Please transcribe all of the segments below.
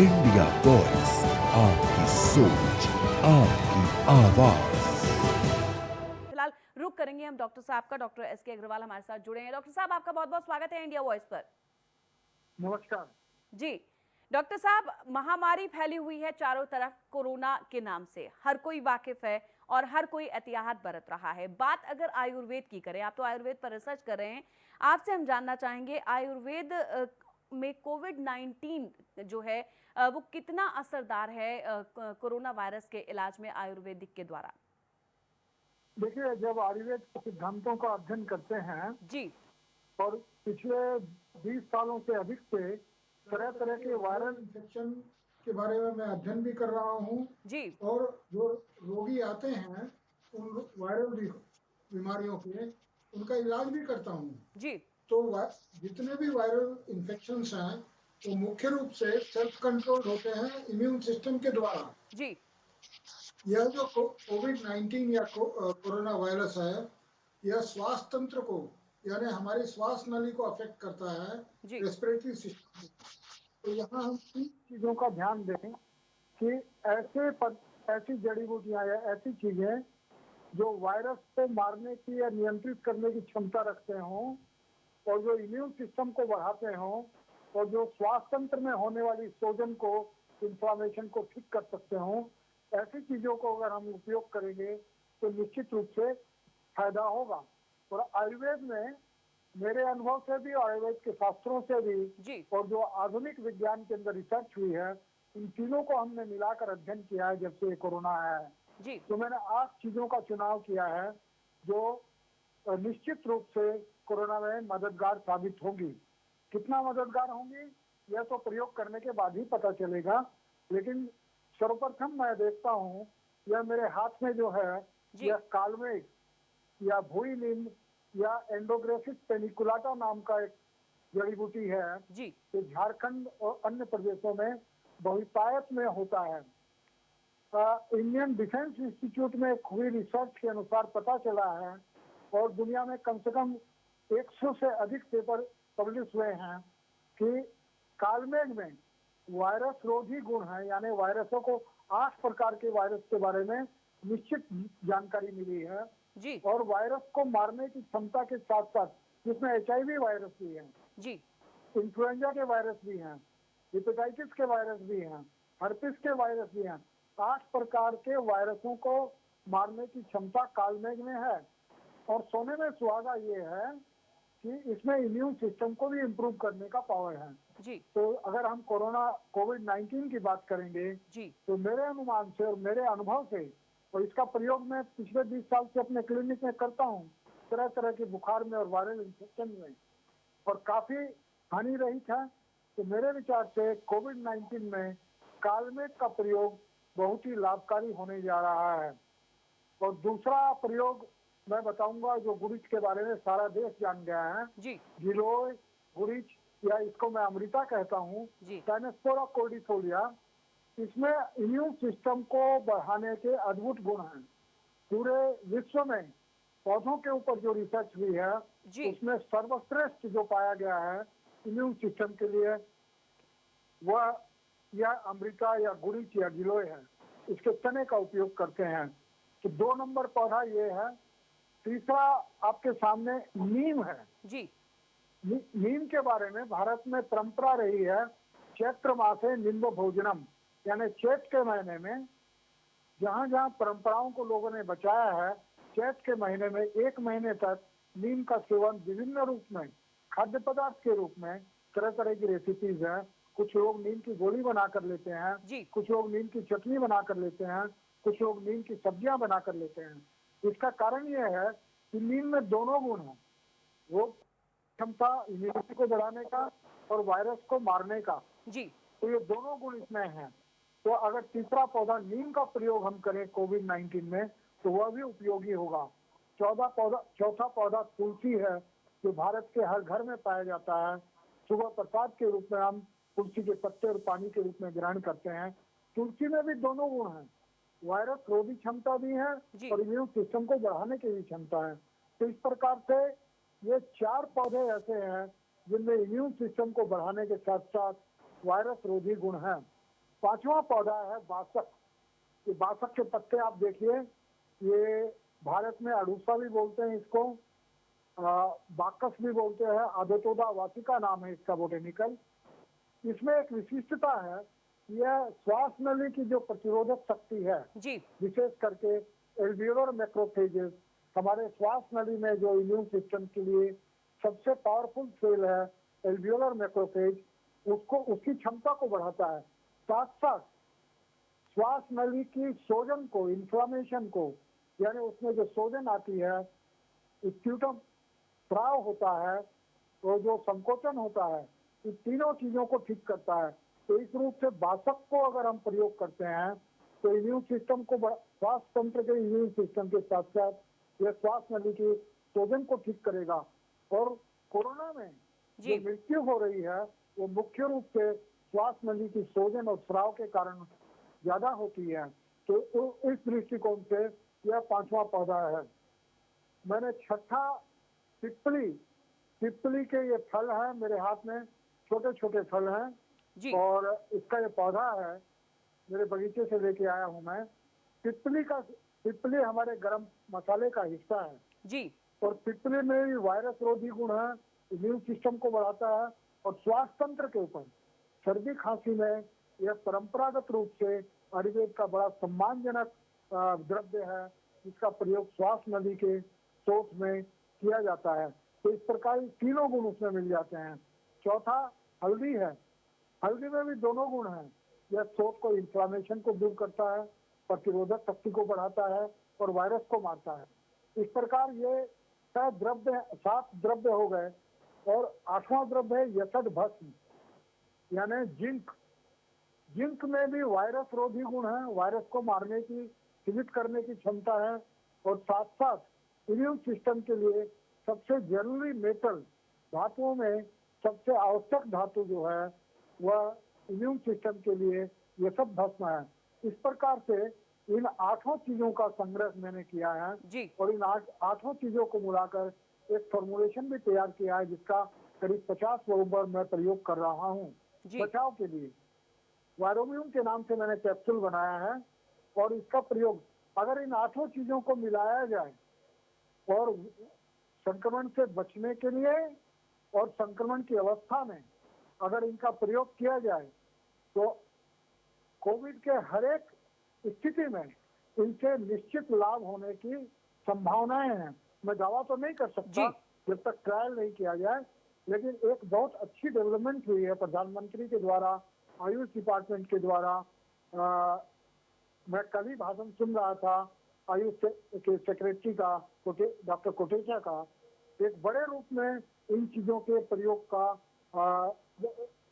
India voice, आपकी सोच, आपकी आवाज। फिलहाल रुक करेंगे हम डॉक्टर साहब का। डॉक्टर एस के अग्रवाल हमारे साथ जुड़े हैं। डॉक्टर साहब, आपका बहुत बहुत स्वागत है इंडिया वॉइस पर। नमस्कार जी डॉक्टर साहब, महामारी फैली हुई है चारों तरफ कोरोना के नाम से। हर कोई वाकिफ है और हर कोई एहतियात बरत रहा है। बात अगर आयुर्वेद की करें, आप तो आयुर्वेद पर रिसर्च कर रहे हैं, आपसे हम जानना चाहेंगे आयुर्वेद में कोविड-19 जो है वो कितना असरदार है कोरोना वायरस के इलाज में आयुर्वेदिक के द्वारा। देखिए, जब आयुर्वेद के सिद्धांतों का अध्ययन करते हैं जी और पिछले 20 सालों से अधिक से तरह तरह के वायरल इन्फेक्शन के बारे में मैं अध्ययन भी कर रहा हूँ जी और जो रोगी आते हैं उन वायरल बीमारियों के उनका इलाज भी करता हूँ। जी तो जितने भी वायरल इन्फेक्शंस हैं वो मुख्य रूप से सेल्फ कंट्रोल होते हैं इम्यून सिस्टम के द्वारा। जी यह जो कोविड-19 या कोरोना वायरस है, यह श्वास तंत्र को यानी हमारी श्वास नली को अफेक्ट करता है, जी रेस्पिरेटरी सिस्टम। तो यहाँ हम तीन चीजों का ध्यान दें कि ऐसी जड़ी बूटियां या ऐसी चीजें जो वायरस को मारने की या नियंत्रित करने की क्षमता रखते हों और जो इम्यून सिस्टम को बढ़ाते हों और जो श्वास तंत्र में होने वाली सोजन को, इन्फ्लामेशन को ठीक कर सकते हों, ऐसी चीजों को अगर हम उपयोग करेंगे तो निश्चित रूप से फायदा होगा। और आयुर्वेद में मेरे अनुभव से भी, आयुर्वेद के शास्त्रों से भी जी और जो आधुनिक विज्ञान के अंदर रिसर्च हुई है, इन तीनों को हमने मिलाकर अध्ययन किया है जब से कोरोना आया है। जी तो मैंने 8 चीजों का चुनाव किया है जो निश्चित रूप से कोरोना में मददगार साबित होगी। कितना मददगार होंगी यह तो प्रयोग करने के बाद ही पता चलेगा, लेकिन सर्वप्रथम मैं देखता हूँ यह मेरे हाथ में जो है जी यह कालमेघ या भुई नीम या एंडोग्रेसिस पेनिकुलाटा नाम का एक जड़ी बूटी है जी जो झारखंड और अन्य प्रदेशों में बहुतायत में होता है। इंडियन डिफेंस इंस्टीट्यूट में हुई रिसर्च के अनुसार पता चला है और दुनिया में कम से कम 100 से अधिक पेपर पब्लिश हुए हैं कि कालमेघ में वायरस रोधी गुण है, यानी वायरसों को 8 प्रकार के वायरस के बारे में निश्चित जानकारी मिली है जी और वायरस को मारने की क्षमता के साथ साथ जिसमें HIV वायरस भी है, जी इन्फ्लुएंजा के वायरस भी हैं, हेपेटाइटिस के वायरस भी हैं, हर्पिस के वायरस भी हैं। 8 प्रकार के वायरसों को मारने की क्षमता कालमेघ में है। और सोने में सुहागा ये है कि इसमें इम्यून सिस्टम को भी इम्प्रूव करने का पावर है। जी तो अगर हम कोविड-19 की बात करेंगे जी तो मेरे अनुमान से और मेरे अनुभव से, और इसका प्रयोग मैं पिछले 20 साल से अपने क्लिनिक में करता हूँ तरह तरह के बुखार में और वायरल इन्फेक्शन में, और काफी हानि रहित है। तो मेरे विचार से कोविड-19 में कालमेघ का प्रयोग बहुत ही लाभकारी होने जा रहा है। और दूसरा प्रयोग मैं बताऊंगा जो गुरिच के बारे में सारा देश जान गया है। जी गिलोय, गुरिच या इसको मैं अमृता कहता हूँ, जी टाइनेस्पोरा कोर्डिफोलिया, इसमें इम्यून सिस्टम को बढ़ाने के अद्भुत गुण हैं। पूरे विश्व में पौधों के ऊपर जो रिसर्च हुई है जी उसमें सर्वश्रेष्ठ जो पाया गया है इम्यून सिस्टम के लिए वह या अमृता या गुरिच या गिलोय है। इसके तने का उपयोग करते हैं। तो 2 नंबर पौधा ये है। तीसरा आपके सामने नीम है। जी नीम के बारे में भारत में परंपरा रही है, चैत्र मासे निम्ब भोजनम, यानी चैत के महीने में जहाँ जहाँ परंपराओं को लोगों ने बचाया है, चैत के महीने में 1 महीने तक नीम का सेवन विभिन्न रूप में, खाद्य पदार्थ के रूप में, तरह तरह की रेसिपीज है। कुछ लोग नीम की गोली बना कर लेते हैं, जी कुछ लोग नीम की चटनी बना कर लेते हैं, कुछ लोग नीम की सब्जियां बना कर लेते हैं। इसका कारण यह है कि नीम में दोनों गुण हैं, वो क्षमता इम्यूनिटी को बढ़ाने का और वायरस को मारने का। जी तो ये दोनों गुण इसमें हैं। तो अगर तीसरा पौधा नीम का प्रयोग हम करें कोविड-19 में तो वह भी उपयोगी होगा। चौथा पौधा तुलसी है जो भारत के हर घर में पाया जाता है। सुबह प्रसाद के रूप में हम तुलसी के पत्ते और पानी के रूप में ग्रहण करते हैं। तुलसी में भी दोनों गुण हैं, वायरस रोधी क्षमता भी है जी और इम्यून सिस्टम को बढ़ाने की भी क्षमता है। तो इस प्रकार से ये 4 पौधे ऐसे हैं जिनमें इम्यून सिस्टम को बढ़ाने के साथ साथ वायरस रोधी गुण हैं। पांचवा पौधा है बासक। ये बासक के पत्ते आप देखिए, ये भारत में अड़ूसा भी बोलते हैं इसको, बाकस भी बोलते हैं, आदतोदा वाटिका नाम है इसका बोटेनिकल। इसमें एक विशिष्टता है, यह श्वास नली की जो प्रतिरोधक शक्ति है, जी विशेष करके एल्वियोलर मैक्रोफेजेस, हमारे श्वास नली में जो इम्यून सिस्टम के लिए सबसे पावरफुल सेल है एल्वियोलर मैक्रोफेज, उसको उसकी क्षमता को बढ़ाता है। साथ साथ श्वास नली की सोजन को, इन्फ्लामेशन को, यानी उसमें जो सोजन आती है, स्प्यूटम स्राव होता है, और जो संकोचन होता है, इन तीनों चीजों को ठीक करता है। तो इस रूप से बासक को अगर हम प्रयोग करते हैं तो इम्यून सिस्टम को, श्वास तंत्र के इम्यून सिस्टम के साथ साथ यह श्वास नली की सोजन को ठीक करेगा। और कोरोना में जो मृत्यु हो रही है वो मुख्य रूप से श्वास नली की सोजन और स्राव के कारण ज्यादा होती है। तो इस दृष्टिकोण से यह पांचवा पौधा है। मैंने छठा पिपली, पिपली के ये फल है मेरे हाथ में, छोटे छोटे फल हैं जी और इसका ये पौधा है, मेरे बगीचे से लेके आया हूं मैं। पिपली हमारे गरम मसाले का हिस्सा है जी और पिपली में भी वायरस रोधी गुण है, इम्यून सिस्टम को बढ़ाता है और श्वास तंत्र के ऊपर सर्दी खांसी में यह परंपरागत रूप से आयुर्वेद का बड़ा सम्मानजनक द्रव्य है, जिसका प्रयोग श्वास नली के सोच में किया जाता है। तो इस प्रकार तीनों गुण उसमें मिल जाते हैं। चौथा हल्दी है। हल्दी में भी दोनों गुण हैं, यह सोच को, इन्फ्लामेशन को दूर करता है, प्रतिरोधक शक्ति को बढ़ाता है और वायरस को मारता है। इस प्रकार ये 7 द्रव्य हो गए। और 8वां द्रव्य है यशद भस्म, यानी जिंक। जिंक में भी वायरस रोधी गुण है, वायरस को मारने की, सीमित करने की क्षमता है और साथ साथ इम्यून सिस्टम के लिए सबसे जरूरी मेटल, धातुओं में सबसे आवश्यक धातु जो है वह इम्यून सिस्टम के लिए यशद भस्म है। इस प्रकार से इन 8 चीजों का संग्रह मैंने किया है जी और इन 8 चीजों को मिलाकर एक फॉर्मुलेशन भी तैयार किया है, जिसका करीब 50 नवंबर मैं प्रयोग कर रहा हूँ बचाव के लिए। वायरोम्यून के नाम से मैंने कैप्सूल बनाया है और इसका प्रयोग अगर इन 8 चीजों को मिलाया जाए और संक्रमण से बचने के लिए और संक्रमण की अवस्था में अगर इनका प्रयोग किया जाए तो कोविड के हर एक स्थिति में इनसे निश्चित लाभ होने की संभावनाएं हैं। मैं दावा तो नहीं कर सकता जब तक ट्रायल नहीं किया जाए, लेकिन एक बहुत अच्छी डेवलपमेंट हुई है प्रधानमंत्री के द्वारा, आयुष डिपार्टमेंट के द्वारा। मैं कल ही भाषण सुन रहा था आयुष के सेक्रेटरी का, डॉक्टर कोटेचा का। एक बड़े रूप में इन चीजों के प्रयोग का,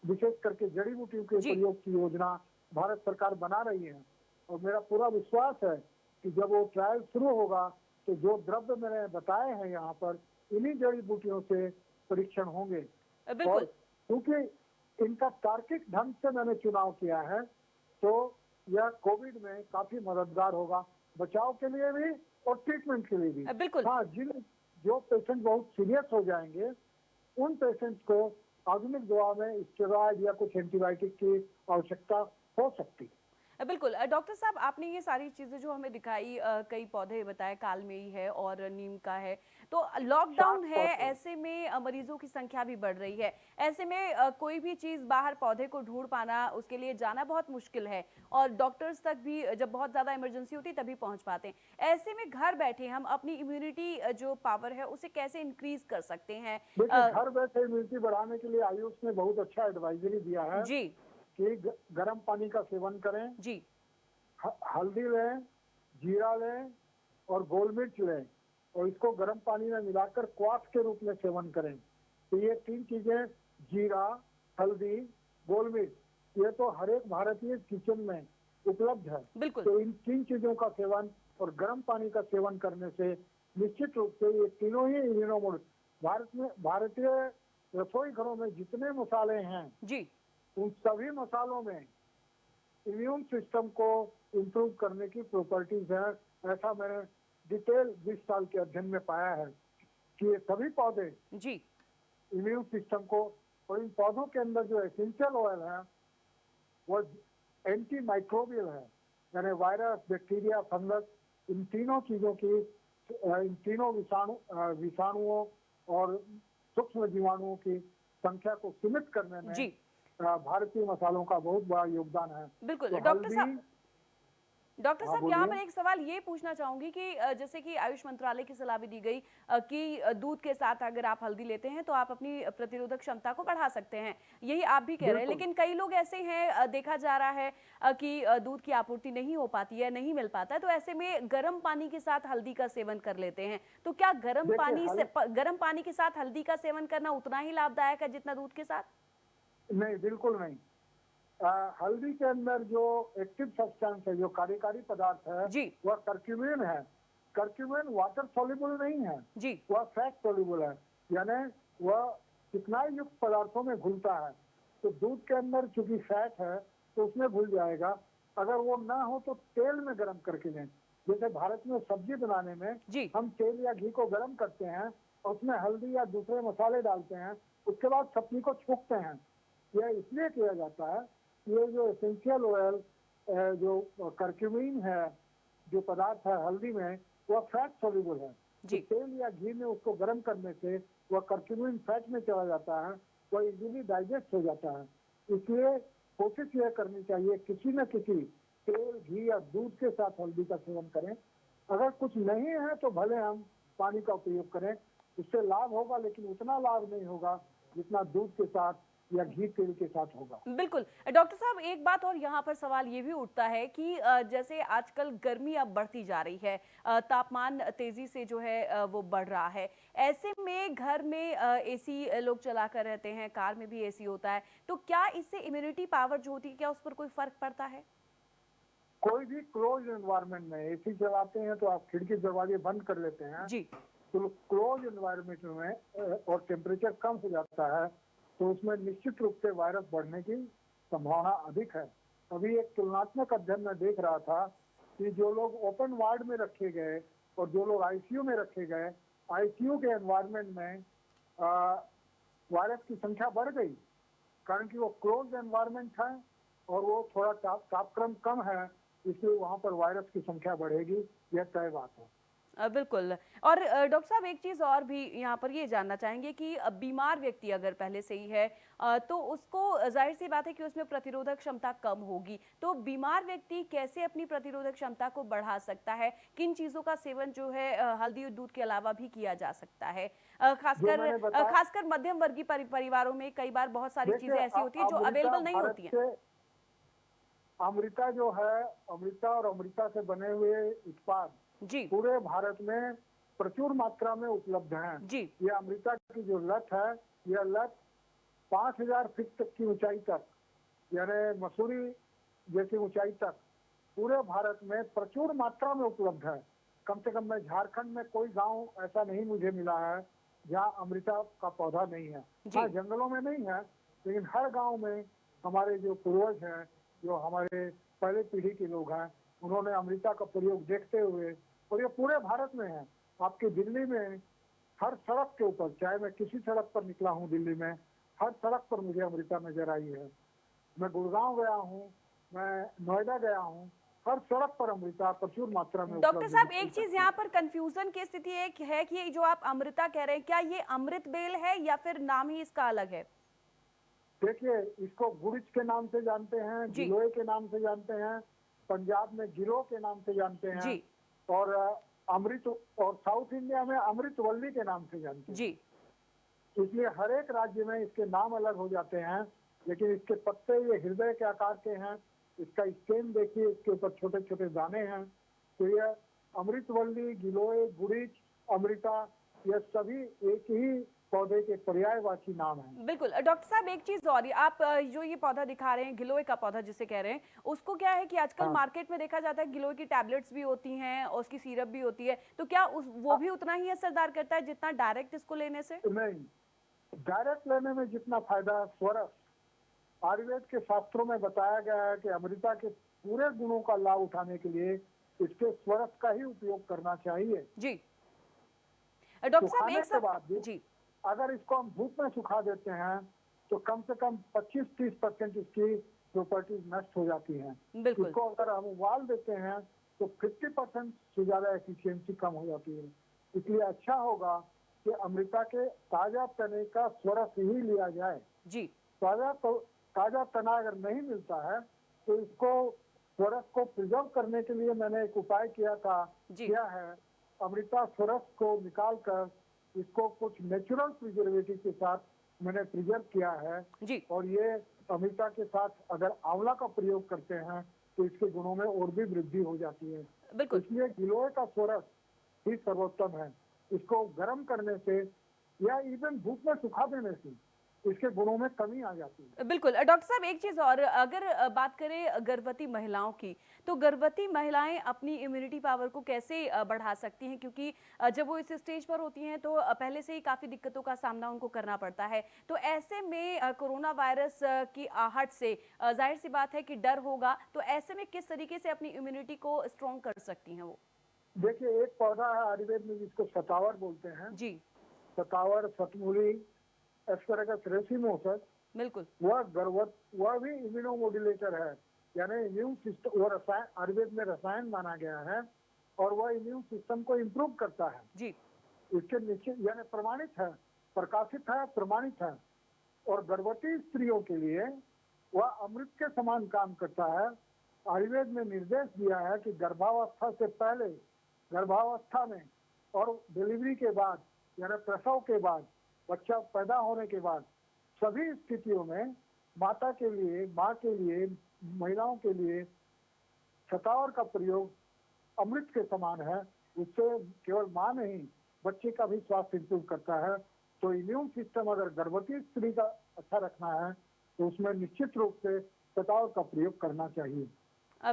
विशेष करके जड़ी बूटियों के प्रयोग की योजना भारत सरकार बना रही है और मेरा पूरा विश्वास है कि जब वो ट्रायल शुरू होगा तो जो द्रव्य मैंने बताए हैं यहाँ पर, इन्हीं जड़ी बूटियों से परीक्षण होंगे। और क्योंकि इनका तार्किक ढंग से मैंने चुनाव किया है तो यह कोविड में काफी मददगार होगा, बचाव के लिए भी और ट्रीटमेंट के लिए भी। बिल्कुल। हाँ, जो पेशेंट बहुत सीरियस हो जाएंगे उन पेशेंट्स को आधुनिक दवा में स्टेरॉइड या कुछ एंटीबायोटिक की आवश्यकता हो सकती है। बिल्कुल। डॉक्टर साहब, आपने ये सारी चीज़ें जो हमें दिखाई, कई पौधे बताए, कालमेई है और नीम का है, तो लॉकडाउन है, ऐसे में मरीजों की संख्या भी बढ़ रही है। ऐसे में कोई भी चीज़ बाहर पौधे को ढूंढ पाना, उसके लिए जाना बहुत मुश्किल है और डॉक्टर्स तक भी जब बहुत ज़्यादा इमरजेंसी होती तभी पहुंच पाते हैं। ऐसे में घर बैठे हम अपनी इम्यूनिटी जो पावर है उसे कैसे इंक्रीज कर सकते हैं? घर बैठे इम्यूनिटी बढ़ाने के लिए आयुष ने बहुत अच्छा एडवाइजरी दिया है जी कि गर्म पानी का सेवन करें जी, हल्दी लें, जीरा लें और गोल मिर्च लें और इसको गर्म पानी में मिलाकर क्वाथ के रूप में सेवन करें। तो ये 3 चीजें, जीरा, हल्दी, गोल मिर्च, ये तो हर एक भारतीय किचन में उपलब्ध है। बिल्कुल। तो इन 3 चीजों का सेवन और गर्म पानी का सेवन करने से निश्चित रूप से ये तीनों ही इम्यूनोमोड, भारतीय रसोई घरों में जितने मसाले हैं जी, उन सभी मसालों में इम्यून सिस्टम को इम्प्रूव करने की प्रॉपर्टीज है। ऐसा मैंने डिटेल 20 साल के अध्ययन में पाया है कि ये सभी पौधे जी, इम्यून सिस्टम को, और इन पौधों के अंदर जो एसेंशियल ऑयल है वो एंटी माइक्रोबियल है, यानी वायरस, बैक्टीरिया, फंगस, इन तीनों चीजों की, इन तीनों विषाणुओं और सूक्ष्म जीवाणुओं की संख्या को सीमित करने में जी भारतीय मसालों का बहुत बड़ा योगदान है। बिल्कुल। तो डॉक्टर हल्दी, साहब, डॉक्टर हाँ साहब यहाँ बोलिए। पर एक सवाल ये पूछना चाहूंगी कि जैसे कि आयुष मंत्रालय की सलाह भी दी गई कि दूध के साथ अगर आप हल्दी लेते हैं तो आप अपनी प्रतिरोधक क्षमता को बढ़ा सकते हैं, यही आप भी कह रहे हैं। बिल्कुल। लेकिन कई लोग ऐसे हैं, देखा जा रहा है कि दूध की आपूर्ति नहीं हो पाती है, नहीं मिल पाता है, तो ऐसे में गर्म पानी के साथ हल्दी का सेवन कर लेते हैं। तो क्या देखिए, गर्म पानी के साथ हल्दी का सेवन करना उतना ही लाभदायक है जितना दूध के साथ? नहीं, बिल्कुल नहीं। हल्दी के अंदर जो एक्टिव सब्सटेंस है, जो कार्यकारी पदार्थ है, जी वह कर्क्यूमिन है। कर्क्यूमिन वाटर सॉल्युबल नहीं है, जी वह फैट सॉल्युबल है, यानी वह चिकनाई युक्त पदार्थों में घुलता है। तो दूध के अंदर चूंकि फैट है तो उसमें घुल जाएगा। अगर वो ना हो तो तेल में गर्म करके लें। जैसे भारत में सब्जी बनाने में जी हम तेल या घी को गर्म करते हैं और उसमें हल्दी या दूसरे मसाले डालते हैं, उसके बाद सब्जी को छौंकते हैं। यह इसलिए किया जाता है, ये जो एसेंशियल ऑयल, जो कर्क्यूमिन है, जो पदार्थ है हल्दी में, वह फैट सॉल्युबल है। तो जी तेल या घी में उसको गर्म करने से वह कर्क्यूमिन फैट में चला जाता है, वह इजीली डाइजेस्ट हो जाता है। इसलिए कोशिश यह करनी चाहिए किसी न किसी तेल, घी या दूध के साथ हल्दी का सेवन करें। अगर कुछ नहीं है तो भले हम पानी का उपयोग करें, उससे लाभ होगा, लेकिन उतना लाभ नहीं होगा जितना दूध के साथ या घी तेल के साथ होगा। बिल्कुल। डॉक्टर साहब, एक बात और यहाँ पर सवाल ये भी उठता है कि जैसे आजकल गर्मी अब बढ़ती जा रही है, तापमान तेजी से जो है वो बढ़ रहा है, ऐसे में घर में एसी लोग चला कर रहते हैं, कार में भी एसी होता है, तो क्या इससे इम्यूनिटी पावर जो होती है, क्या उस पर कोई फर्क पड़ता है? कोई भी क्लोज एनवायरनमेंट में एसी चलाते हैं तो आप खिड़की दरवाजे बंद कर लेते हैं, जी तो क्लोज एनवायरनमेंट में और टेम्परेचर कम हो जाता है, तो उसमें निश्चित रूप से वायरस बढ़ने की संभावना अधिक है। अभी एक तुलनात्मक अध्ययन में देख रहा था कि जो लोग ओपन वार्ड में रखे गए और जो लोग आईसीयू में रखे गए, आईसीयू के एनवायरनमेंट में वायरस की संख्या बढ़ गई, कारण कि वो क्लोज एनवायरनमेंट है और वो थोड़ा तापक्रम कम है, इसलिए वहां पर वायरस की संख्या बढ़ेगी, यह तय बात है। बिल्कुल। और डॉक्टर साहब, एक चीज़ और भी यहाँ पर ये जानना चाहेंगे कि बीमार व्यक्ति अगर पहले से ही है तो उसको जाहिर सी बात है कि उसमें प्रतिरोधक क्षमता कम होगी, तो बीमार व्यक्ति कैसे अपनी प्रतिरोधक क्षमता को बढ़ा सकता है? किन चीज़ों का सेवन जो है हल्दी और दूध के अलावा भी किया जा सकता है? खासकर मध्यम वर्गीय परिवारों में कई बार बहुत सारी चीज़ें ऐसी होती है जो अवेलेबल नहीं होती हैं। अमृता जो है, अमृता और अमृता से बने हुए उत्पाद जी पूरे भारत में प्रचुर मात्रा में उपलब्ध हैं। जी ये अमृता की जो लत है, यह लत 5000 फीट तक की ऊंचाई तक, यानी मसूरी जैसी ऊंचाई तक पूरे भारत में प्रचुर मात्रा में उपलब्ध है। कम से कम मैं झारखंड में कोई गांव ऐसा नहीं मुझे मिला है जहां अमृता का पौधा नहीं है। हाँ, जंगलों में नहीं है, लेकिन हर गांव में हमारे जो पूर्वज हैं, जो हमारे पहले पीढ़ी के लोग हैं, उन्होंने अमृता का प्रयोग देखते हुए, और ये पूरे भारत में है। आपकी दिल्ली में हर सड़क के ऊपर, चाहे मैं किसी सड़क पर निकला हूँ दिल्ली में, हर सड़क पर मुझे अमृता नजर आई है। मैं गुड़गांव गया हूँ, मैं नोएडा गया हूँ, हर सड़क पर अमृता प्रचुर मात्रा में। डॉक्टर साहब, एक चीज यहाँ पर कंफ्यूजन की स्थिति एक है कि जो आप अमृता कह रहे हैं, क्या ये अमृत बेल है या फिर नाम ही इसका अलग है? देखिए, इसको गुड़िच के नाम से जानते हैं, गिलोय के नाम से जानते हैं, पंजाब में गिरो के नाम से जानते हैं, और अमृत, और साउथ इंडिया में अमृतवल्ली के नाम से जानते हैं जी। इसलिए हर एक राज्य में इसके नाम अलग हो जाते हैं, लेकिन इसके पत्ते ये हृदय के आकार के हैं। इसका स्टेम देखिए, इसके ऊपर छोटे छोटे दाने हैं। तो ये अमृतवल्ली, गिलोय, गुड़िच, अमृता, ये सभी एक ही पौधे के पर्यायवाची नाम हैं। बिल्कुल। डॉक्टर साहब, एक चीज और, आप जो ये पौधा दिखा रहे हैं, गिलोय का पौधा जिसे कह रहे हैं, उसको क्या है कि आजकल मार्केट में देखा जाता है गिलोय की टैबलेट्स भी होती हैं और उसकी सिरप भी होती है, तो क्या वो भी उतना ही असरदार करता है जितना डायरेक्ट इसको लेने से? नहीं, डायरेक्ट लेने में जितना फायदा स्वरस, आयुर्वेद के शास्त्रों में बताया गया है कि अमृता के पूरे गुणों का लाभ उठाने के लिए इसके स्वरस का ही उपयोग करना चाहिए जी। डॉक्टर साहब, एक सब जी, अगर इसको हम धूप में सुखा देते हैं तो कम से कम 25-30% इसकी प्रॉपर्टीज नष्ट हो जाती हैं। बिल्कुल। इसको अगर हम उबाल देते हैं तो 50% से ज्यादा एफिशिएंसी कम हो जाती है। इसलिए अच्छा होगा कि अमृता के ताजा तने का स्वरस ही लिया जाए। जी। ताजा तना अगर नहीं मिलता है तो इसको स्वरस को प्रिजर्व करने के लिए मैंने एक उपाय किया था। जी। क्या है, अमृता स्वरस को निकाल कर इसको कुछ नेचुरल प्रिजर्वेटिव के साथ मैंने प्रिजर्व किया है। जी। और ये अमृता के साथ अगर आंवला का प्रयोग करते हैं तो इसके गुणों में और भी वृद्धि हो जाती है। बिल्कुल। इसलिए गिलोय का स्वरस ही सर्वोत्तम है। इसको गर्म करने से या इवन धूप में सुखा देने से इसके गुणों में कमी आ जाती है। बिल्कुल। डॉक्टर साहब एक चीज और, अगर बात करें गर्भवती महिलाओं की, तो गर्भवती महिलाएं अपनी इम्यूनिटी पावर को कैसे बढ़ा सकती हैं, क्योंकि जब वो इस स्टेज पर होती हैं तो पहले से ही काफी दिक्कतों का सामना उनको करना पड़ता है। तो ऐसे में कोरोना वायरस की आहट से जाहिर सी बात है कि डर होगा, तो ऐसे में किस तरीके से अपनी इम्यूनिटी को स्ट्रॉन्ग कर सकती हैं वो? देखिए, एक पौधा है आयुर्वेद में जिसको शतावर बोलते हैं। जी। शतावर, शतमूली, एस्पैरागस रेसिमोसस, बिल्कुल। वह भी इम्यूनोमोड्यूलेटर है। यानी इम्यून सिस्टम, वो रसायन, आयुर्वेद में रसायन माना गया है और वह इम्यून सिस्टम को इम्प्रूव करता है। जी। इसके निश्चित यानी प्रमाणित है, प्रकाशित है, प्रमाणित है। और गर्भवती स्त्रियों के लिए वह अमृत के समान काम करता है। आयुर्वेद में निर्देश दिया है कि गर्भावस्था से पहले, गर्भावस्था में और डिलीवरी के बाद यानी प्रसव के बाद, बच्चा पैदा होने के बाद, सभी स्थितियों में माता के लिए, माँ के लिए, महिलाओं के लिए शतावर का प्रयोग अमृत के समान है। उससे केवल माँ नहीं, बच्चे का भी स्वास्थ्य इंप्रूव करता है। तो इम्यून सिस्टम अगर गर्भवती स्त्री का अच्छा रखना है तो उसमें निश्चित रूप से शतावर का प्रयोग करना चाहिए।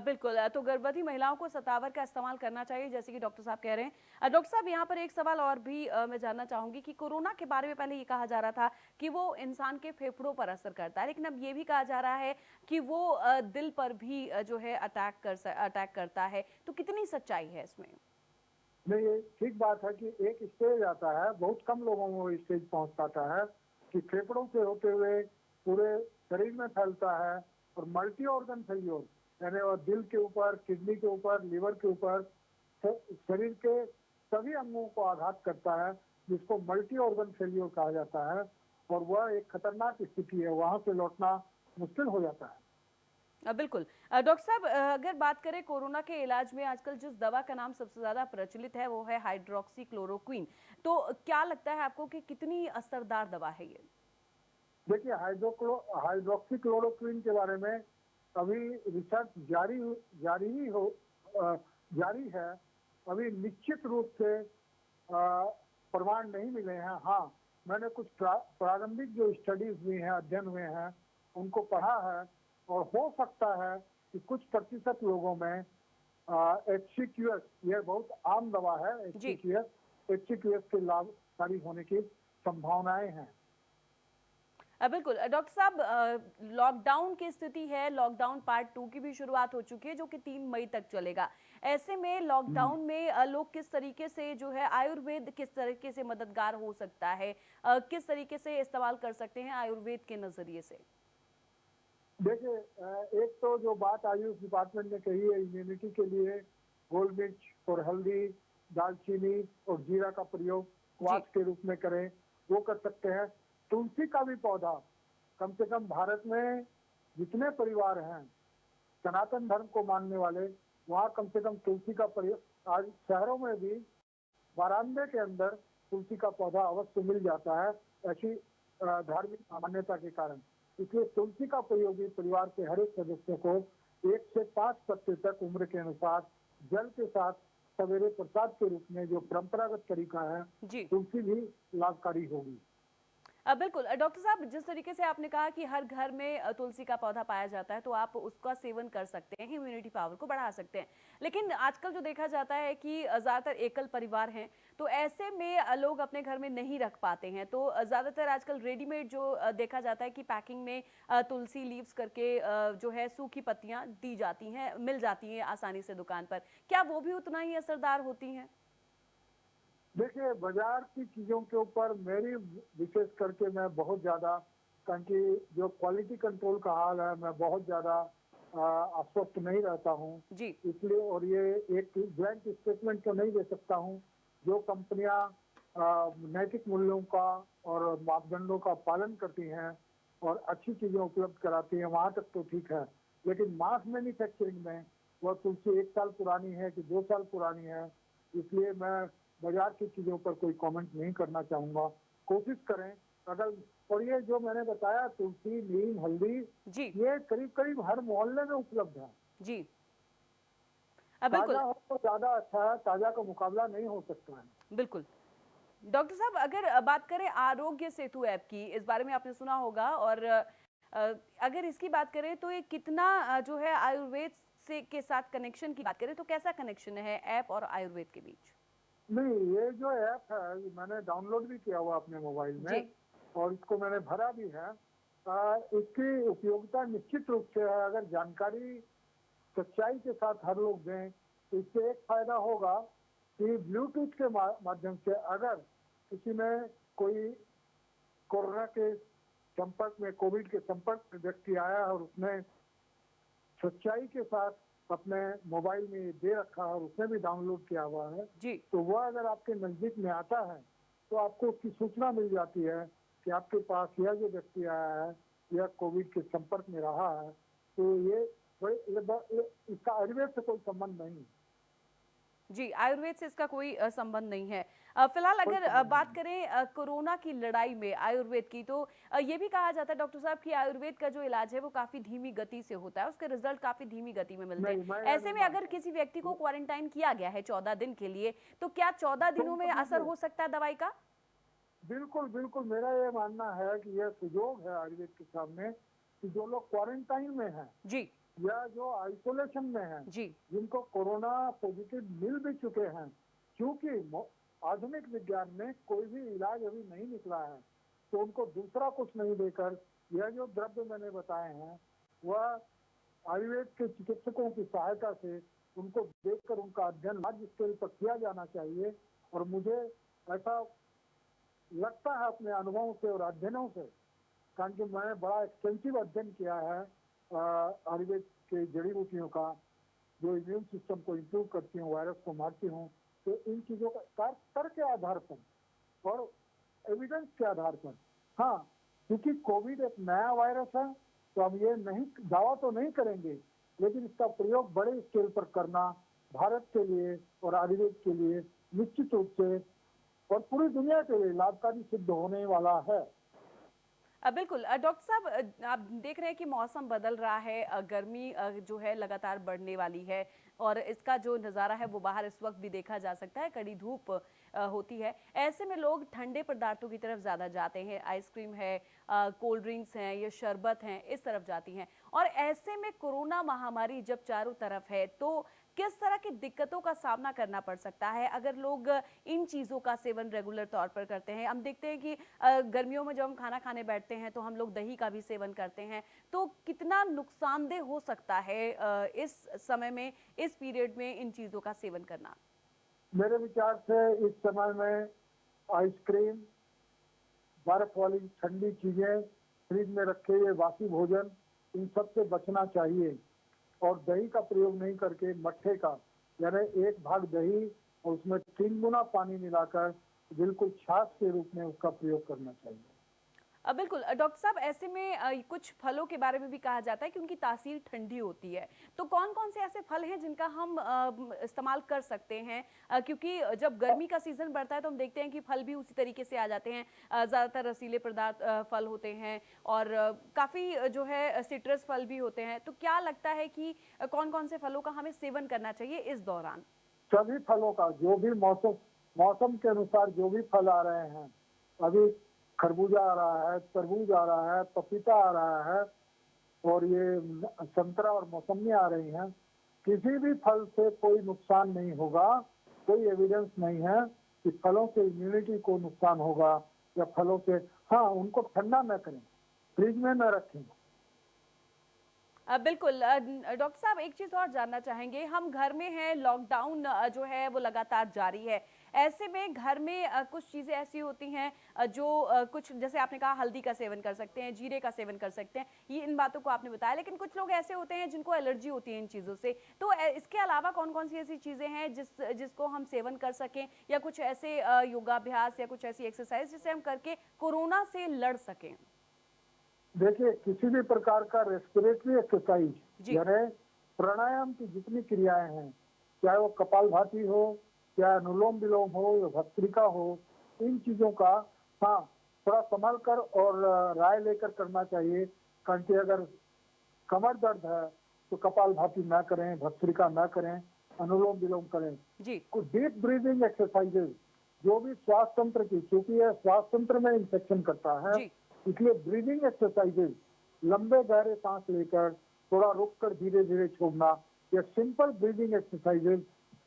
बिल्कुल। तो गर्भवती महिलाओं को शतावर का इस्तेमाल करना चाहिए, जैसे कि डॉक्टर साहब कह रहे हैं। डॉक्टर साहब यहाँ पर एक सवाल और भी मैं जानना चाहूंगी कि कोरोना के बारे में पहले ये कहा जा रहा था कि वो इंसान के फेफड़ों पर असर करता है, लेकिन अब ये भी कहा जा रहा है कि वो दिल पर भी जो है अटैक करता है। तो कितनी सच्चाई है इसमें? नहीं, ये ठीक बात है कि एक स्टेज आता है, बहुत कम लोगों में वो स्टेज पहुंच पाता है कि फेफड़ों से होते हुए पूरे शरीर में फैलता है और मल्टी ऑर्गन फेल्योर यानी वो दिल के ऊपर, किडनी के ऊपर, लिवर के ऊपर, शरीर के सभी अंगों को आघात करता है, जिसको मल्टी ऑर्गन फेल्योर कहा जाता है। और वह एक खतरनाक स्थिति है, वहां से लौटना मुश्किल हो जाता है। बिल्कुल। डॉक्टर साहब अगर बात करें कोरोना के इलाज में, आजकल जिस दवा का नाम सबसे ज्यादा प्रचलित है वो है हाइड्रोक्सी क्लोरोक्विन। तो क्या लगता है आपको कि कितनी असरदार दवा है ये? देखिए, हाइड्रोक्सी क्लोरोक्विन के बारे में अभी रिसर्च जारी है। अभी निश्चित रूप से प्रमाण नहीं मिले हैं। हाँ, मैंने कुछ प्रारंभिक जो स्टडीज हुई हैं, अध्ययन हुए हैं, उनको पढ़ा है और हो सकता है कि कुछ प्रतिशत लोगों में HCQS, यह बहुत आम दवा है, HCQS के लाभकारी होने की संभावनाएं हैं। बिल्कुल। डॉक्टर साहब लॉकडाउन की स्थिति है, लॉकडाउन पार्ट 2 की भी शुरुआत हो चुकी है जो कि 3 मई तक चलेगा। ऐसे में लॉकडाउन में लोग किस तरीके से जो है आयुर्वेद किस तरीके से मददगार हो सकता है, किस तरीके से इस्तेमाल कर सकते हैं आयुर्वेद के नजरिए से? देखिए, एक तो जो बात आयुष डिपार्टमेंट ने कही है, इम्यूनिटी के लिए गोल मिर्च और हल्दी, दालचीनी और जीरा का प्रयोग क्वाथ के रूप में करें, वो कर सकते हैं। तुलसी का भी पौधा, कम से कम भारत में जितने परिवार हैं सनातन धर्म को मानने वाले, वहाँ कम से कम तुलसी का प्रयोग, आज शहरों में भी बरामदे के अंदर तुलसी का पौधा अवश्य मिल जाता है, ऐसी धार्मिक मान्यता के कारण। इसलिए तुलसी का प्रयोग भी परिवार के हर एक सदस्य को 1 से 5 पत्ते तक उम्र के अनुसार जल के साथ सवेरे प्रसाद के रूप में, जो परंपरागत तरीका है, तुलसी भी लाभकारी होगी। बिल्कुल। डॉक्टर साहब जिस तरीके से आपने कहा कि हर घर में तुलसी का पौधा पाया जाता है, तो आप उसका सेवन कर सकते हैं, इम्यूनिटी पावर को बढ़ा सकते हैं। लेकिन आजकल जो देखा जाता है कि ज़्यादातर एकल परिवार हैं, तो ऐसे में लोग अपने घर में नहीं रख पाते हैं। तो ज़्यादातर आजकल रेडीमेड जो देखा जाता है कि पैकिंग में तुलसी लीव्स करके जो है सूखी पत्तियाँ दी जाती हैं, मिल जाती हैं आसानी से दुकान पर। क्या वो भी उतना ही असरदार होती हैं? देखिए, बाजार की चीजों के ऊपर मेरी विशेष करके मैं बहुत ज्यादा कारण कि जो क्वालिटी कंट्रोल का हाल है, मैं बहुत ज़्यादा आश्वस्त नहीं रहता हूँ। जी। इसलिए और ये एक ब्लैंक स्टेटमेंट तो नहीं दे सकता हूँ। जो कंपनियां नैतिक मूल्यों का और मापदंडों का पालन करती हैं और अच्छी चीजें उपलब्ध कराती हैं, वहां तक तो ठीक है, लेकिन मास मैन्युफैक्चरिंग में वह तुलसी 1 साल पुरानी है कि 2 साल पुरानी है, इसलिए मैं बाजार की चीजों पर कोई कमेंट नहीं करना चाहूंगा। कोशिश करें अगर, और ये जो मैंने बताया तुलसी, नीम, हल्दी, जी। ये करीब करीब हर मोहल्ले में उपलब्ध है। जी। ताजा बिल्कुल। हो तो ज्यादा अच्छा है, ताजा का मुकाबला नहीं हो सकता है। बिल्कुल। डॉक्टर साहब, अगर बात करें आरोग्य सेतु ऐप की, इस बारे में आपने सुना होगा, और अगर इसकी बात करें तो ये कितना जो है आयुर्वेद से के साथ कनेक्शन की बात करें तो कैसा कनेक्शन है ऐप और आयुर्वेद के बीच? नहीं, ये जो ऐप है ये मैंने डाउनलोड भी किया हुआ अपने मोबाइल जी। में और इसको मैंने भरा भी है। इसकी उपयोगिता निश्चित रूप से है, अगर जानकारी सच्चाई के साथ हर लोग दें तो इससे एक फायदा होगा कि ब्लूटूथ के माध्यम से अगर किसी में कोई कोरोना के संपर्क में, कोविड के संपर्क में व्यक्ति आया और उसने सच्चाई के साथ अपने मोबाइल में ये दे रखा है और उसने भी डाउनलोड किया हुआ है, जी। तो वह अगर आपके नजदीक में आता है तो आपको उसकी सूचना मिल जाती है कि आपके पास यह जो व्यक्ति आया है यह कोविड के संपर्क में रहा है। तो ये इसका आयुर्वेद से कोई संबंध नहीं है। जी, आयुर्वेद से इसका कोई संबंध नहीं है। फिलहाल कोई अगर संबंध बात नहीं। करें कोरोना की लड़ाई में आयुर्वेद की, तो ये भी कहा जाता है डॉक्टर साहब कि आयुर्वेद का जो इलाज है वो काफ़ी धीमी गति से होता है, उसके रिजल्ट काफ़ी धीमी गति में मिलते नहीं, हैं। मैं ऐसे नहीं में अगर मानता। किसी व्यक्ति को क्वारंटाइन किया गया है 14 दिन के लिए, तो क्या 14 दिनों सुन में तो असर लीजिए, हो सकता है दवाई का? बिल्कुल बिल्कुल मेरा ये मानना है कि यह सुजोग है आयुर्वेद के सामने कि जो लोग क्वारंटाइन में हैं जी। या जो आइसोलेशन में हैं, जी। जिनको कोरोना पॉजिटिव मिल भी चुके हैं, क्योंकि आधुनिक विज्ञान में कोई भी इलाज अभी नहीं निकला है, तो उनको दूसरा कुछ नहीं देकर यह जो द्रव्य मैंने बताए हैं वह आयुर्वेद के चिकित्सकों की सहायता से उनको देखकर उनका अध्ययन लार्ज स्केल पर किया जाना चाहिए। और मुझे ऐसा लगता है अपने अनुभवों से और अध्ययनों से, कारण कि मैंने बड़ा एक्सटेंसिव अध्ययन किया है आयुर्वेद के जड़ी बूटियों का, जो इम्यून सिस्टम को इम्प्रूव करती हूँ, वायरस को मारती हूँ, तो इन चीजों का तर्क के आधार पर और एविडेंस के आधार पर, हाँ, क्योंकि कोविड एक नया वायरस है तो हम ये नहीं दावा तो नहीं करेंगे, लेकिन इसका प्रयोग बड़े स्केल पर करना भारत के लिए और आयुर्वेद के लिए निश्चित रूप से और पूरी दुनिया के लिए लाभकारी सिद्ध होने वाला है। बिल्कुल। डॉक्टर साहब, आप देख रहे हैं कि मौसम बदल रहा है, गर्मी जो है लगातार बढ़ने वाली है, और इसका जो नज़ारा है वो बाहर इस वक्त भी देखा जा सकता है, कड़ी धूप होती है। ऐसे में लोग ठंडे पदार्थों की तरफ ज़्यादा जाते हैं, आइसक्रीम है, कोल्ड ड्रिंक्स हैं या शरबत हैं, इस तरफ जाती हैं। और ऐसे में कोरोना महामारी जब चारों तरफ है तो किस तरह की दिक्कतों का सामना करना पड़ सकता है अगर लोग इन चीज़ों का सेवन रेगुलर तौर पर करते हैं? हम देखते हैं कि गर्मियों में जब हम खाना खाने बैठते हैं तो हम लोग दही का भी सेवन करते हैं, तो कितना नुकसानदेह हो सकता है इस समय में, इस पीरियड में इन चीज़ों का सेवन करना? मेरे विचार से इस समय में आइसक्रीम, बर्फ वाली ठंडी चीजें, फ्रिज में रखे हुए बासी भोजन, इन सब से बचना चाहिए और दही का प्रयोग नहीं करके मट्ठे का, यानी 1 भाग दही और उसमें 3 गुना पानी मिलाकर बिल्कुल छाछ के रूप में उसका प्रयोग करना चाहिए। बिल्कुल। डॉक्टर साहब, ऐसे में कुछ फलों के बारे में भी कहा जाता है कि उनकी तासीर ठंडी होती है, तो कौन कौन से ऐसे फल हैं जिनका हम इस्तेमाल कर सकते हैं? क्योंकि जब गर्मी का सीजन बढ़ता है तो हम देखते हैं कि फल भी उसी तरीके से आ जाते हैं, ज़्यादातर रसीले पदार्थ फल होते हैं और काफ़ी जो है सिट्रस फल भी होते हैं, तो क्या लगता है कि कौन कौन से फलों का हमें सेवन करना चाहिए इस दौरान? सभी फलों का, जो भी मौसम के अनुसार जो भी फल आ रहे हैं, अभी खरबूजा आ रहा है, तरबूज आ रहा है, पपीता आ रहा है और ये संतरा और मौसमी आ रही हैं, किसी भी फल से कोई नुकसान नहीं होगा। कोई एविडेंस नहीं है कि फलों से इम्यूनिटी को नुकसान होगा या फलों से, हाँ, उनको ठंडा न करें, फ्रिज में न रखें। बिल्कुल। डॉक्टर साहब, एक चीज़ और जानना चाहेंगे, हम घर में हैं, लॉकडाउन जो है वो लगातार जारी है, ऐसे में घर में कुछ चीज़ें ऐसी होती हैं जो कुछ जैसे आपने कहा हल्दी का सेवन कर सकते हैं, जीरे का सेवन कर सकते हैं, ये इन बातों को आपने बताया, लेकिन कुछ लोग ऐसे होते हैं जिनको एलर्जी होती है इन चीज़ों से। तो इसके अलावा कौन कौन सी ऐसी चीज़ें हैं जिसको हम सेवन कर सकें, या कुछ ऐसे योगाभ्यास या कुछ ऐसी एक्सरसाइज जिसे हम करके कोरोना से लड़ सकें? देखिए, किसी भी प्रकार का रेस्पिरेटरी एक्सरसाइज जी। यानी प्राणायाम की जितनी क्रियाएं हैं, चाहे वो कपालभाति हो, चाहे अनुलोम विलोम हो या भस्त्रिका हो, इन चीजों का हाँ थोड़ा संभल कर और राय लेकर करना चाहिए। कारण कि अगर कमर दर्द है तो कपालभाति ना करें, भस्त्रिका ना करें, अनुलोम विलोम करें। जी। कुछ डीप ब्रीदिंग एक्सरसाइजेज जो भी श्वास तंत्र की, क्योंकि यह श्वास तंत्र में इंफेक्शन करता है, जी। इसलिए ब्रीदिंग एक्सरसाइजेज, लंबे गहरे सांस लेकर थोड़ा रुककर धीरे धीरे छोड़ना, या सिंपल ब्रीदिंग एक्सरसाइजेज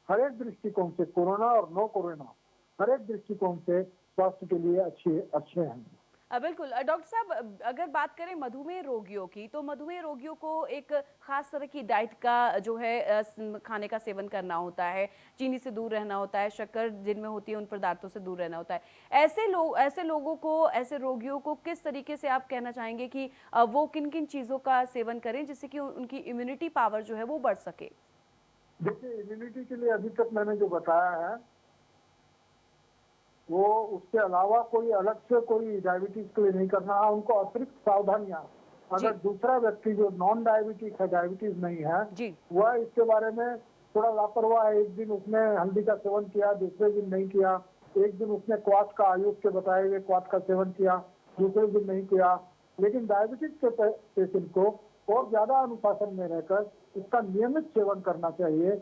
हर एक दृष्टिकोण से, कोरोना और नो कोरोना, हर एक दृष्टिकोण से स्वास्थ्य के लिए अच्छे हैं। बिल्कुल। डॉक्टर साहब, अगर बात करें मधुमेह रोगियों की, तो मधुमेह रोगियों को एक खास तरह की डाइट का जो है खाने का सेवन करना होता है, चीनी से दूर रहना होता है, शक्कर जिनमें होती है उन पदार्थों से दूर रहना होता है। ऐसे लोगों को, ऐसे रोगियों को किस तरीके से आप कहना चाहेंगे कि वो किन किन चीज़ों का सेवन करें जिससे कि उनकी इम्यूनिटी पावर जो है वो बढ़ सके? देखिए, इम्यूनिटी के लिए अभी तक मैंने जो बताया है वो, उसके अलावा कोई अलग से कोई डायबिटीज के लिए नहीं करना है। उनको अतिरिक्त सावधानियां, अगर दूसरा व्यक्ति जो नॉन डायबिटिक है, डायबिटीज नहीं है, वह इसके बारे में थोड़ा लापरवाह है, एक दिन उसने हल्दी का सेवन किया, दूसरे दिन नहीं किया, एक दिन उसने क्वाथ का, आयुष के बताए हुए क्वाथ का सेवन किया, दूसरे दिन नहीं किया, लेकिन डायबिटिक के पेशेंट को और ज्यादा अनुशासन में रहकर इसका नियमित सेवन करना चाहिए।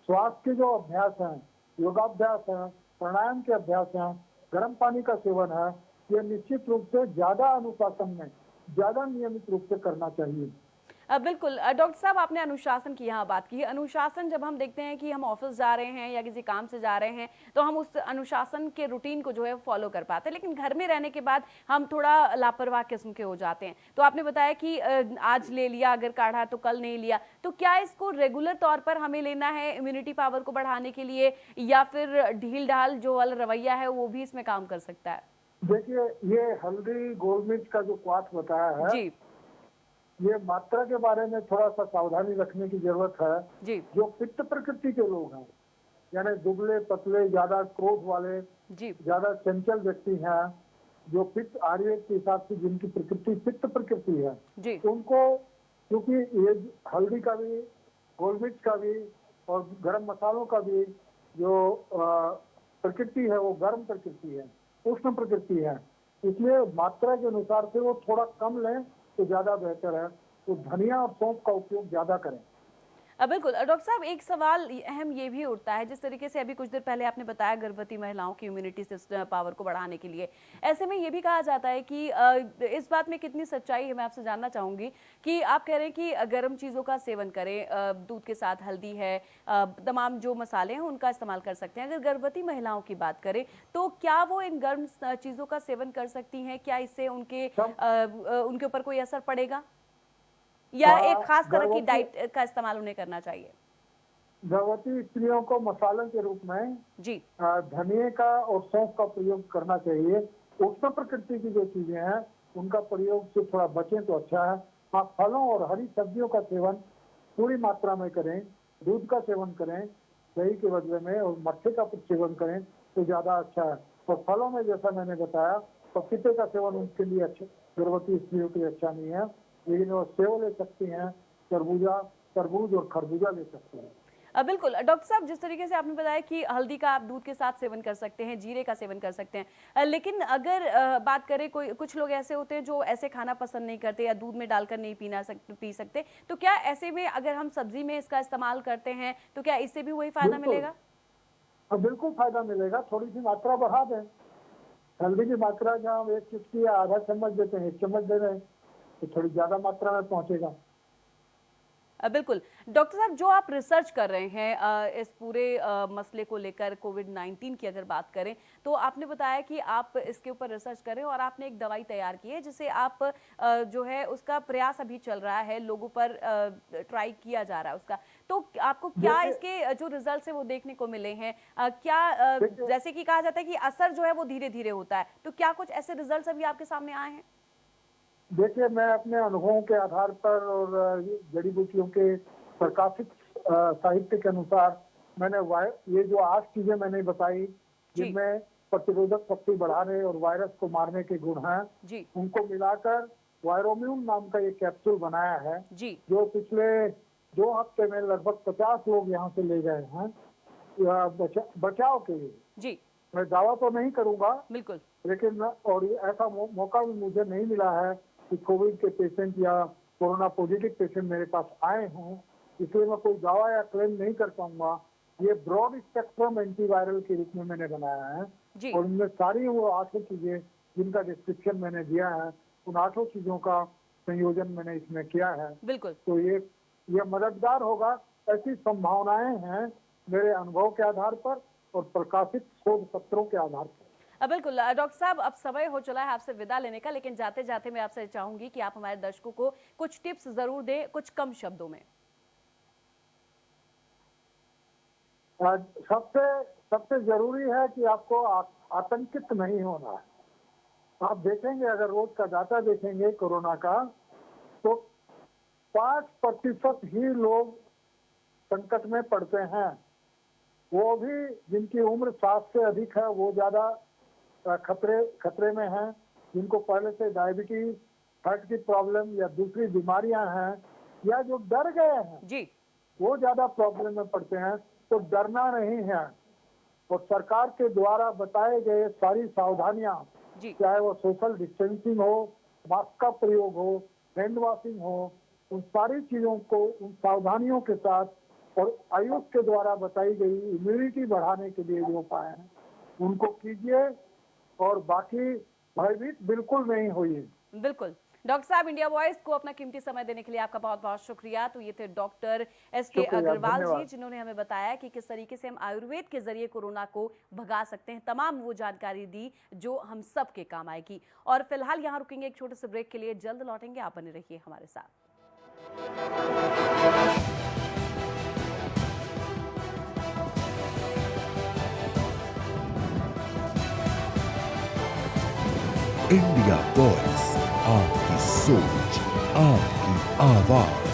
श्वास के जो अभ्यास हैं, योगाभ्यास है, प्राणायाम के अभ्यास हैं, गर्म पानी का सेवन है, ये निश्चित रूप से ज्यादा अनुशासन में, ज्यादा नियमित रूप से करना चाहिए। बिल्कुल। डॉक्टर साहब, आपने अनुशासन की यहाँ बात की है। अनुशासन जब हम देखते हैं कि हम ऑफिस जा रहे हैं या किसी काम से जा रहे हैं, तो हम उस अनुशासन के रूटीन को जो है फॉलो कर पाते हैं, लेकिन घर में रहने के बाद हम थोड़ा लापरवाह किस्म के हो जाते हैं। तो आपने बताया कि आज ले लिया अगर काढ़ा तो कल नहीं लिया, तो क्या इसको रेगुलर तौर पर हमें लेना है इम्यूनिटी पावर को बढ़ाने के लिए, या फिर ढील ढाल जो वाला रवैया है वो भी इसमें काम कर सकता है? देखिए, ये हल्दी गोल मिर्च का जो क्वाथ बताया है जी। ये मात्रा के बारे में थोड़ा सा सावधानी रखने की जरूरत है। जी। जो पित्त प्रकृति के लोग हैं, यानी दुबले पतले, ज्यादा क्रोध वाले, जी, ज्यादा चंचल व्यक्ति हैं, जो पित्त आयुर्वेद के हिसाब से जिनकी प्रकृति पित्त प्रकृति है, जी, उनको, क्योंकि ये हल्दी का भी, गोल मिर्च का भी और गरम मसालों का भी जो प्रकृति है वो गर्म प्रकृति है, उष्ण प्रकृति है, इसलिए मात्रा के अनुसार से वो थोड़ा कम लें तो ज्यादा बेहतर है। तो धनिया और सौंफ का उपयोग ज्यादा करें। बिल्कुल। डॉक्टर साहब, एक सवाल अहम ये भी उठता है, जिस तरीके से अभी कुछ देर पहले आपने बताया गर्भवती महिलाओं की इम्यूनिटी सिस्टम पावर को बढ़ाने के लिए, ऐसे में ये भी कहा जाता है कि इस बात में कितनी सच्चाई है, मैं आपसे जानना चाहूंगी कि आप कह रहे हैं कि गर्म चीज़ों का सेवन करें, दूध के साथ हल्दी है, तमाम जो मसाले हैं उनका इस्तेमाल कर सकते हैं। अगर गर्भवती महिलाओं की बात करें तो क्या वो इन गर्म चीज़ों का सेवन कर सकती हैं? क्या इससे उनके ऊपर कोई असर पड़ेगा, या एक खास तरह की डाइट का इस्तेमाल उन्हें करना चाहिए? गर्भवती स्त्रियों को मसालों के रूप में जी, धनिए का और सौंफ का प्रयोग करना चाहिए। उष्ण प्रकृति की जो चीजें हैं उनका प्रयोग से थोड़ा बचें तो अच्छा है। आप फलों और हरी सब्जियों का सेवन पूरी मात्रा में करें, दूध का सेवन करें दही के बदले में, और मट्ठे का सेवन करें तो ज्यादा अच्छा है। और फलों में जैसा मैंने बताया, पपीते का सेवन उनके लिए अच्छा, गर्भवती स्त्रियों के लिए अच्छा नहीं है, लेकिन वो सेव ले सकती हैं, तरबूज और खरबूजा ले सकते हैं। बिल्कुल। डॉक्टर साहब, जिस तरीके से आपने बताया कि हल्दी का आप दूध के साथ सेवन कर सकते हैं, जीरे का सेवन कर सकते हैं, लेकिन अगर बात करें, कुछ लोग ऐसे होते हैं जो ऐसे खाना पसंद नहीं करते या दूध में डालकर नहीं पी सकते, तो क्या ऐसे में अगर हम सब्जी में इसका इस्तेमाल करते हैं तो क्या इससे भी वही फायदा मिलेगा? बिल्कुल फायदा मिलेगा। थोड़ी सी मात्रा बढ़ा दें। हल्दी की मात्रा जहाँ हम 1 चुटकी या आधा चम्मच देते हैं, 1 चम्मच दे रहे हैं तो थोड़ी ज्यादा मात्रा में पहुंचेगा। बिल्कुल। डॉक्टर साहब, जो आप रिसर्च कर रहे हैं इस पूरे मसले को लेकर, कोविड-19 की अगर बात करें, तो आपने बताया कि आप इसके ऊपर रिसर्च कर रहे हैं और आपने एक दवाई तैयार की है जिसे आप जो है उसका प्रयास अभी चल रहा है, लोगों पर ट्राई किया जा रहा है उसका। तो आपको क्या देखिए इसके जो रिजल्ट्स हैं वो देखने को मिले हैं? क्या देखिए जैसे कि कहा जाता है कि असर जो है वो धीरे-धीरे होता है, तो क्या कुछ ऐसे रिजल्ट्स अभी आपके सामने आए हैं? देखिए मैं अपने अनुभवों के आधार पर और जड़ी बूटियों के प्रकाशित साहित्य के अनुसार मैंने ये जो 8 चीजें मैंने बताई जी, जिनमें प्रतिरोधक शक्ति बढ़ाने और वायरस को मारने के गुण हैं, जी, उनको मिलाकर वायरोम्यून नाम का एक कैप्सूल बनाया है, जी, जो पिछले 2 हफ्ते में लगभग 50 लोग यहाँ से ले गए हैं बचाव के लिए। जी, मैं दावा तो नहीं करूंगा, बिल्कुल। लेकिन और ये ऐसा मौका भी मुझे नहीं मिला है कि कोविड के पेशेंट या कोरोना पॉजिटिव पेशेंट मेरे पास आए हों, इसलिए मैं कोई दावा या क्लेम नहीं कर पाऊंगा। ये ब्रॉड स्पेक्ट्रम एंटीवायरल के रूप में मैंने बनाया है जी, और इनमें सारी वो 8 चीजें जिनका डिस्क्रिप्शन मैंने दिया है, उन 8 चीजों का संयोजन मैंने इसमें किया है। बिल्कुल। तो ये मददगार होगा, ऐसी संभावनाएं हैं मेरे अनुभव के आधार पर और प्रकाशित शोध पत्रों के आधार पर। बिल्कुल डॉक्टर साहब, अब समय हो चला है आपसे विदा लेने का, लेकिन जाते जाते मैं आपसे चाहूंगी कि आप हमारे दर्शकों को कुछ टिप्स जरूर दें, कुछ कम शब्दों में। सबसे सबसे जरूरी है कि आपको आतंकित नहीं होना है। आप देखेंगे, अगर रोज का डाटा देखेंगे कोरोना का, तो 5% ही लोग संकट में पड़ते हैं। वो भी जिनकी उम्र 60 से अधिक है वो ज्यादा खतरे में हैं। जिनको पहले से डायबिटीज, हार्ट की प्रॉब्लम या दूसरी बीमारियां हैं, या जो डर गए हैं जी, वो ज्यादा प्रॉब्लम में पड़ते हैं। तो डरना नहीं है, और सरकार के द्वारा बताए गए सारी सावधानियां, जी, चाहे वो सोशल डिस्टेंसिंग हो, मास्क का प्रयोग हो, हैंड वॉशिंग हो, उन सारी चीजों को उन सावधानियों के साथ और आयुष के द्वारा बताई गई इम्यूनिटी बढ़ाने के लिए जो उपाय हैं उनको कीजिए, और बाकी भयभीत बिल्कुल नहीं होइए। बिल्कुल। डॉक्टर साहब, इंडिया वॉइस को अपना कीमती समय देने के लिए आपका बहुत बहुत शुक्रिया। तो ये थे डॉक्टर एस.के. शुक्रिया, अग्रवाल जी, धन्यवाद। जिन्होंने हमें बताया कि किस तरीके से हम आयुर्वेद के जरिए कोरोना को भगा सकते हैं। तमाम वो जानकारी दी जो हम सब के काम आएगी। और फिलहाल यहाँ रुकेंगे एक छोटे से ब्रेक के लिए, जल्द लौटेंगे, आप बने रहिए हमारे साथ। इंडिया वॉइस, आपकी सोच, आपकी आवाज।